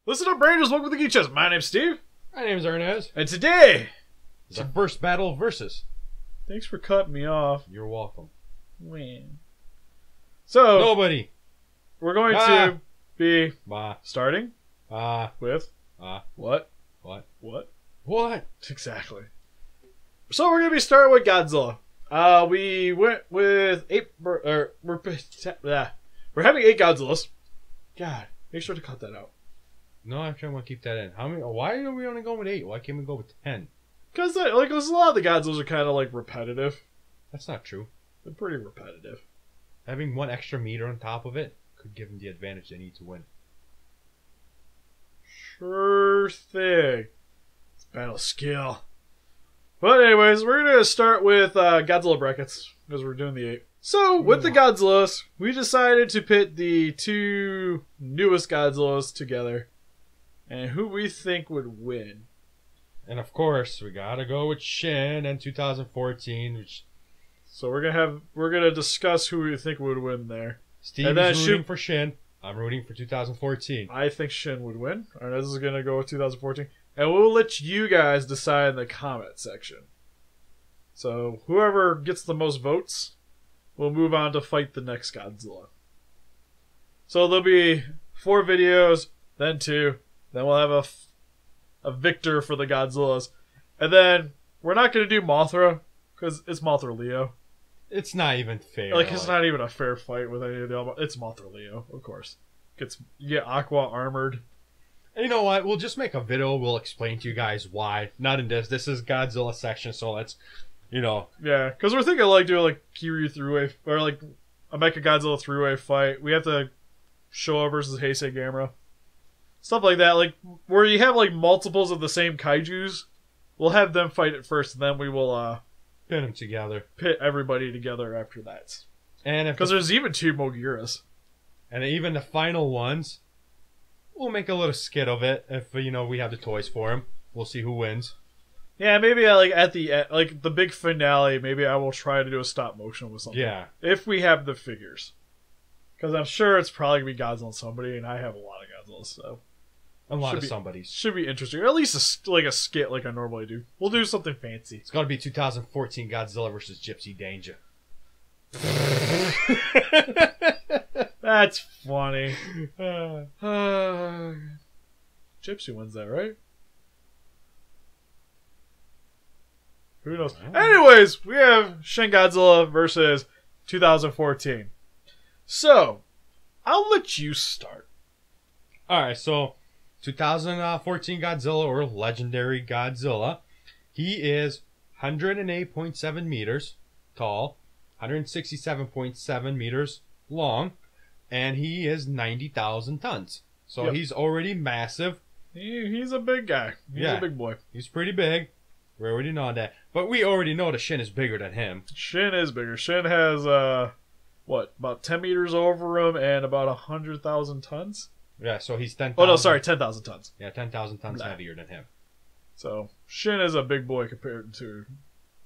Listen up, Rangers. Welcome to the Geek Chest. My name's Steve. My name's Ernest. And today... It's our first battle versus. Thanks for cutting me off. You're welcome. Win. So... Nobody. We're going to be starting with... What? What? Exactly. So we're going to be starting with Godzilla. We went with we're having 8 Godzillas. God, make sure to cut that out. No, actually, I want to keep that in. How many? Why are we only going with 8? Why can't we go with 10? Because a lot of the Godzillas are kind of like repetitive. That's not true. They're pretty repetitive. Having one extra meter on top of it could give them the advantage they need to win. Sure thing. It's battle skill. But anyways, we're going to start with Godzilla brackets, because we're doing the 8. So, with the Godzillas, we decided to pit the 2 newest Godzillas together, and who we think would win. And of course, we gotta go with Shin and 2014. So we're gonna discuss who we think would win there. Steve is rooting for Shin. I'm rooting for 2014. I think Shin would win. Alright, this is gonna go with 2014. And we'll let you guys decide in the comment section. So, whoever gets the most votes will move on to fight the next Godzilla. So there'll be 4 videos, then 2, then we'll have a victor for the Godzillas. And then, we're not going to do Mothra, because it's Mothra Leo. It's not even fair. It's not even a fair fight with any of the other. It's Mothra Leo, of course. You get Aqua armored. And you know what? We'll just make a video. We'll explain to you guys why. Not in this. This is Godzilla section, so let's, Yeah, because we're thinking doing Kiryu three-way, or a Mecha Godzilla three-way fight. We have to Showa versus Heisei Gamera. Stuff like that, where you have multiples of the same kaijus. We'll have them fight it first, and then we will pin them together. Pit everybody together after that. And because there's even 2 Mogiras. And even the final ones, we'll make a little skit of it if we have the toys for them. We'll see who wins. Yeah, maybe at the end, the big finale, maybe I will try to do a stop motion with something. Yeah. If we have the figures. Because I'm sure it's probably going to be Godzilla and somebody, and I have a lot of Godzillas, so... A lot of somebodies. Should be interesting. Or at least a skit like I normally do. We'll do something fancy. It's got to be 2014 Godzilla versus Gypsy Danger. That's funny. Gypsy wins that, right? Who knows? Anyways, we have Shin Godzilla versus 2014. So, I'll let you start. Alright, so 2014 Godzilla, or Legendary Godzilla, he is 108.7 meters tall, 167.7 meters long, and he is 90,000 tons. So he's already massive. He's a big guy. He's a big boy. He's pretty big. We already know that. But we already know that Shin is bigger than him. Shin is bigger. Shin has, about 10 meters over him and about 100,000 tons? Yeah, so he's 10,000. Oh, no, sorry, 10,000 tons. Yeah, 10,000 tons heavier than him. So, Shin is a big boy compared to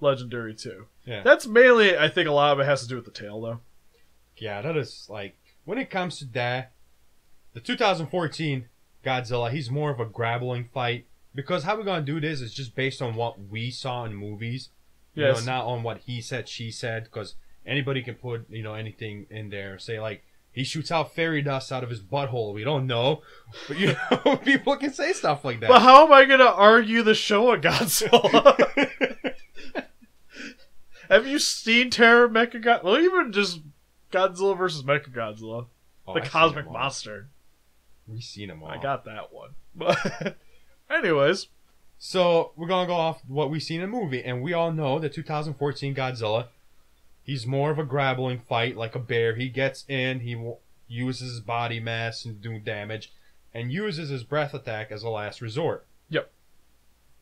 Legendary 2. Yeah. That's mainly, I think a lot of it has to do with the tail, though. Yeah, that is, when it comes to that, the 2014 Godzilla, he's more of a grappling fight. Because how we're going to do this is just based on what we saw in movies. Yes. Not on what he said, she said. Because anybody can put, anything in there. Say, he shoots out fairy dust out of his butthole. We don't know. But, people can say stuff like that. But how am I going to argue the Showa Godzilla? Have you seen Terror Mecha Godzilla? Well, even just Godzilla versus Mecha Godzilla. The Cosmic Monster. We've seen them all. I got that one. But anyways. So, we're going to go off what we've seen in the movie. And we all know the 2014 Godzilla, he's more of a grappling fight, like a bear. He gets in, he uses his body mass and do damage, and uses his breath attack as a last resort. Yep.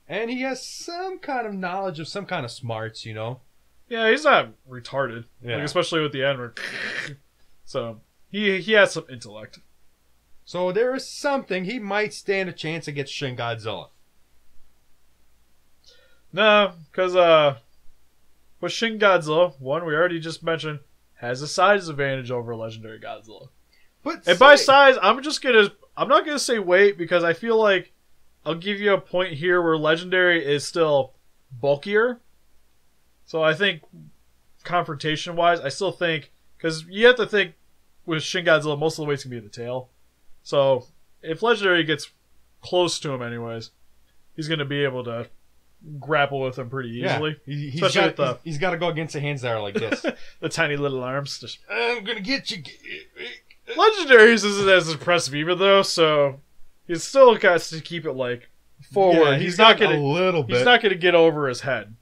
And he has some kind of knowledge of some kind of smarts, Yeah, he's not retarded. Yeah. Especially with the end where... So, he has some intellect. So there is something, he might stand a chance against Shin Godzilla. No, because, with Shin Godzilla, one we already just mentioned, has a size advantage over Legendary Godzilla. But and by size, I'm just gonna I'm not going to say weight because I feel like I'll give you a point here where Legendary is still bulkier. So I think confrontation-wise, I still think... Because you have to think with Shin Godzilla, most of the weight's going to be in the tail. So if Legendary gets close to him anyways, he's going to be able to grapple with him pretty easily. Yeah, he's got to go against the hands that are like this. The tiny little arms. Just, I'm going to get you. Legendary's isn't as impressive either, though, so he's still got to keep it, like, forward. Yeah, he's not going a little bit. He's not going to get over his head,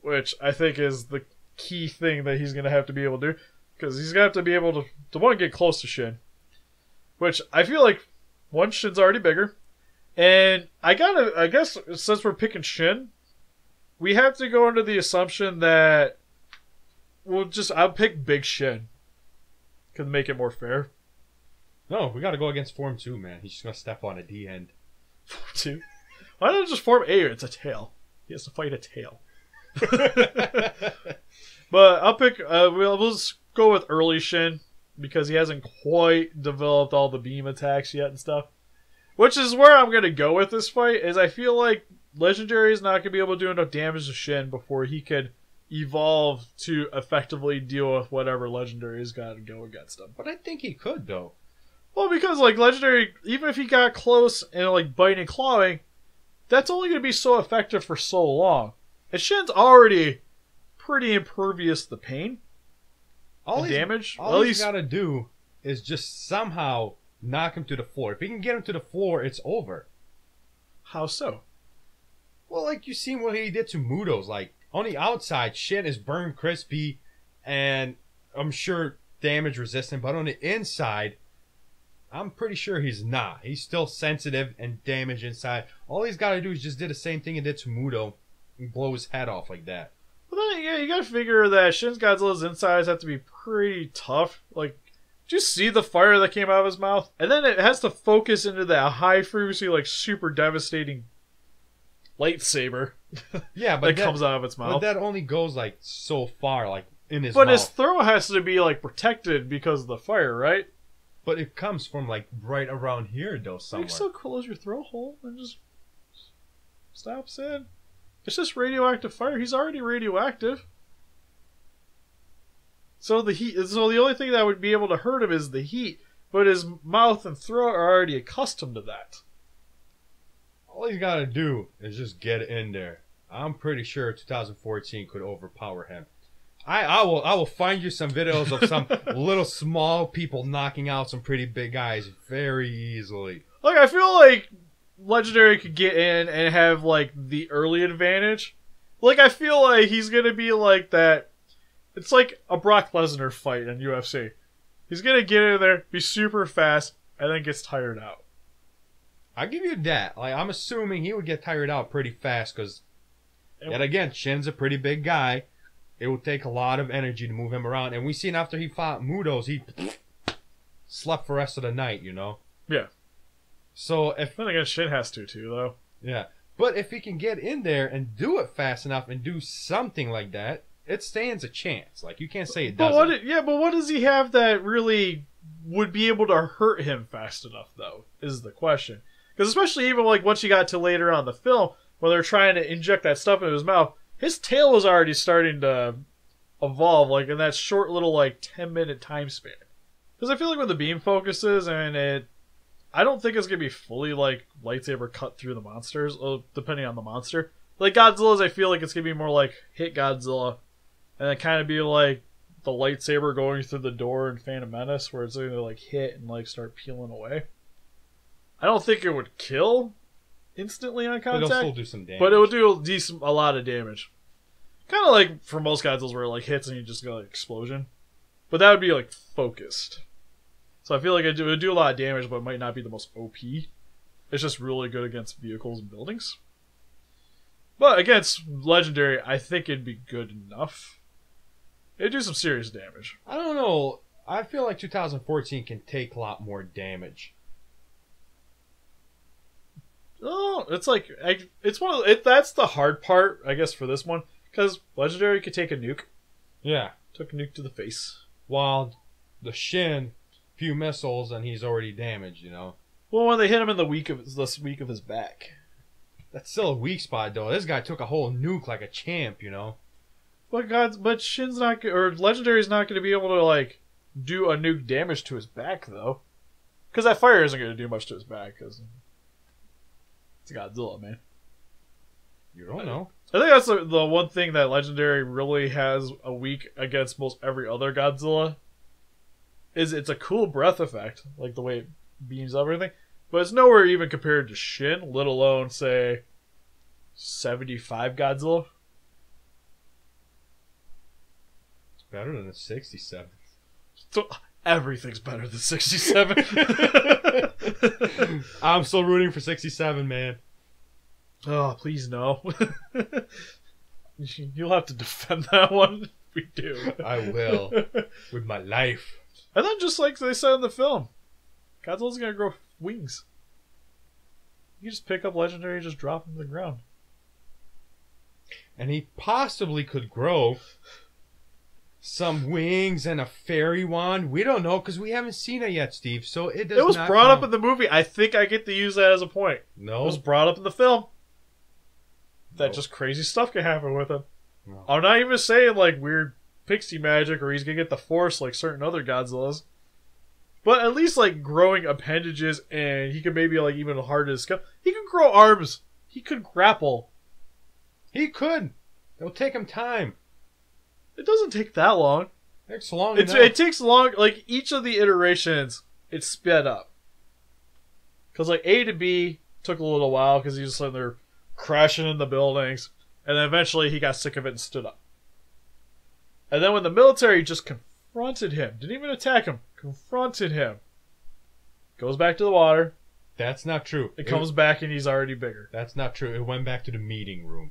which I think is the key thing that he's going to have to be able to do, because he's going to have to be able to want to get close to Shin, which I feel like, one, Shin's already bigger, and I guess, since we're picking Shin, we have to go under the assumption that I'll pick Big Shin. Could make it more fair. No, we got to go against Form 2, man. He's just going to step on a D end. Form 2? Why not just Form A? It's a tail. He has to fight a tail. But I'll pick... we'll just go with early Shin, because he hasn't quite developed all the beam attacks yet and stuff. Which is where I'm going to go with this fight, is I feel like Legendary is not going to be able to do enough damage to Shin before he could evolve to effectively deal with whatever Legendary's got to go against him. But I think he could, though. Well, because, like, Legendary, even if he got close and, like, biting and clawing, that's only going to be so effective for so long. And Shin's already pretty impervious to the pain. All the damage. All he's got to do is just somehow knock him to the floor. If he can get him to the floor, it's over. How so? Well, like, you seen what he did to Mudos. Like, on the outside, Shin is burned crispy and I'm sure damage resistant. But on the inside, I'm pretty sure he's not. He's still sensitive and damaged inside. All he's got to do is just do the same thing he did to Mudo and blow his head off like that. Well, then, yeah, you gotta figure that Shin Godzilla's insides have to be pretty tough. Like, did you see the fire that came out of his mouth? And then it has to focus into that high frequency, like, super devastating lightsaber. Yeah, but that comes out of its mouth. But that only goes, like, so far, like, in his But mouth. his throat has to be, like, protected because of the fire, right? But it comes from, like, right around here, though, somewhere. You can still close your throat hole and just stops in. It's just radioactive fire. He's already radioactive. So the heat. So the only thing that would be able to hurt him is the heat. But his mouth and throat are already accustomed to that. All he's got to do is just get in there. I'm pretty sure 2014 could overpower him. I will find you some videos of some little small people knocking out some pretty big guys very easily. Like, I feel like Legendary could get in and have, like, the early advantage. Like, I feel like he's gonna be like that. It's like a Brock Lesnar fight in UFC. He's gonna get in there, be super fast, and then gets tired out. I'll give you that. Like, I'm assuming he would get tired out pretty fast because, yet again, Shin's a pretty big guy. It would take a lot of energy to move him around. And we seen after he fought Mudos, he slept for the rest of the night, you know? Yeah. So if... Then again, Shin has to, too, though. Yeah. But if he can get in there and do it fast enough and do something like that, it stands a chance. Like, you can't say it doesn't. But what does he have that really would be able to hurt him fast enough, though, is the question. Because especially even, like, once you got to later on in the film, when they're trying to inject that stuff into his mouth, his tail was already starting to evolve, like, in that short little, like, 10-minute time span. Because I feel like with the beam focuses, and I don't think it's going to be fully, like, lightsaber cut through the monsters, depending on the monster. Like, Godzilla's, I feel like it's going to be more like hit Godzilla, and then kind of be like the lightsaber going through the door in Phantom Menace, where it's going to, like, hit and, like, start peeling away. I don't think it would kill instantly on contact, but it'll still do some damage. But it would do a lot of damage. Kind of like for most Godzillas where it, like, hits and you just go, like, explosion. But that would be, like, focused. So I feel like it would do a lot of damage, but it might not be the most OP. It's just really good against vehicles and buildings. But against Legendary, I think it'd be good enough. It'd do some serious damage. I don't know. I feel like 2014 can take a lot more damage. Oh, it's like it's one of that's the hard part, I guess, for this one, because Legendary could take a nuke. Yeah, took a nuke to the face. While the Shin, few missiles and he's already damaged. You know. Well, when they hit him in the weak of his back. That's still a weak spot, though. This guy took a whole nuke like a champ, you know? But Shin's not, or Legendary's not going to be able to, like, do a nuke damage to his back, though. Because that fire isn't going to do much to his back, because it's Godzilla, man. You don't know. I think that's the one thing that Legendary really has a weak against most every other Godzilla. Is it's a cool breath effect, like the way it beams up everything. But it's nowhere even compared to Shin, let alone, say, 75 Godzilla. It's better than a 67. So, everything's better than 67. I'm still rooting for 67, man. Oh, please no. You'll have to defend that one if we do. I will. With my life. And then just like they said in the film, Godzilla's gonna grow wings. You just pick up Legendary and just drop him to the ground. And he possibly could grow some wings and a fairy wand. We don't know because we haven't seen it yet, Steve. So it does. It was not brought count. up in the movie. I think I get to use that as a point. No. It was brought up in the film. That No. just crazy stuff can happen with him. No. I'm not even saying like weird pixie magic or he's gonna get the force like certain other Godzillas. But at least like growing appendages and he could maybe like even harden his skull. He could grow arms. He could grapple. He could. It'll take him time. It doesn't take that long. Takes long It enough. takes long. Like each of the iterations, it's sped up. Because like A to B took a little while because he was sitting there crashing in the buildings, and then eventually he got sick of it and stood up. And then when the military just confronted him, didn't even attack him, confronted him, goes back to the water. That's not true. It comes back and he's already bigger. That's not true. It went back to the meeting room.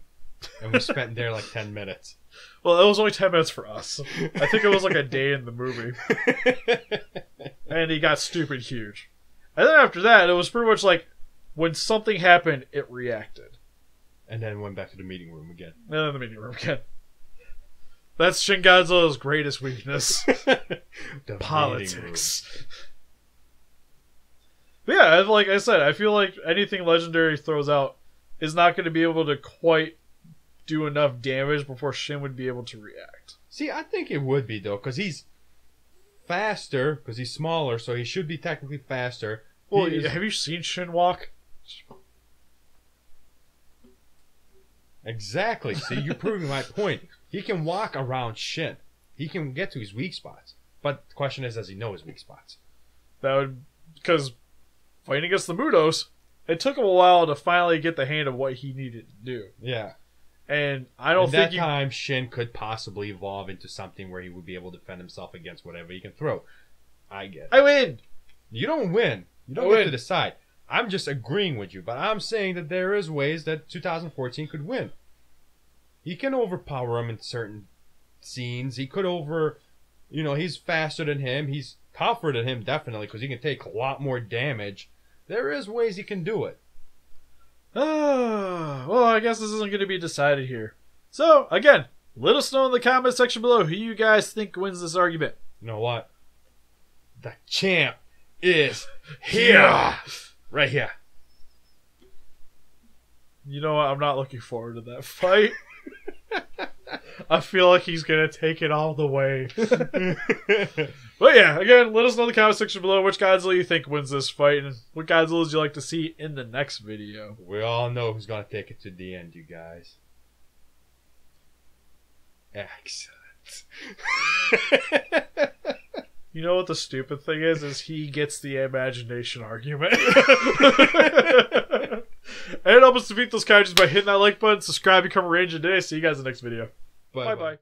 And we spent there like 10 minutes. Well, it was only 10 minutes for us. I think it was like a day in the movie. And he got stupid huge. And then after that, it was pretty much like when something happened, it reacted. And then went back to the meeting room again. And then the meeting room again. That's Shin Godzilla's greatest weakness. The Politics. But yeah, like I said, I feel like anything Legendary throws out is not going to be able to quite do enough damage before Shin would be able to react. See, I think it would be, though, because he's faster, because he's smaller, so he should be technically faster. Well, have you seen Shin walk? Exactly. See, you're proving my point. He can walk around Shin. He can get to his weak spots. But the question is, does he know his weak spots? That would... Because fighting against the Mudos, it took him a while to finally get the hang of what he needed to do. Yeah. And I don't At think that time, Shin could possibly evolve into something where he would be able to defend himself against whatever he can throw. I get it. I win! You don't win. You don't get to decide. I'm just agreeing with you, but I'm saying that there is ways that 2014 could win. He can overpower him in certain scenes. He could he's faster than him. He's tougher than him, definitely, because he can take a lot more damage. There is ways he can do it. Well, I guess this isn't going to be decided here. So, again, let us know in the comment section below who you guys think wins this argument. You know what? The champ is here. Right here. You know what? I'm not looking forward to that fight. I feel like he's going to take it all the way. But yeah, again, let us know in the comment section below which Godzilla you think wins this fight and what Godzillas you like to see in the next video. We all know who's going to take it to the end, you guys. Excellent. You know what the stupid thing is? Is he gets the imagination argument. And help us defeat those kaijus by hitting that like button, subscribe, become a ranger today. See you guys in the next video. Bye-bye.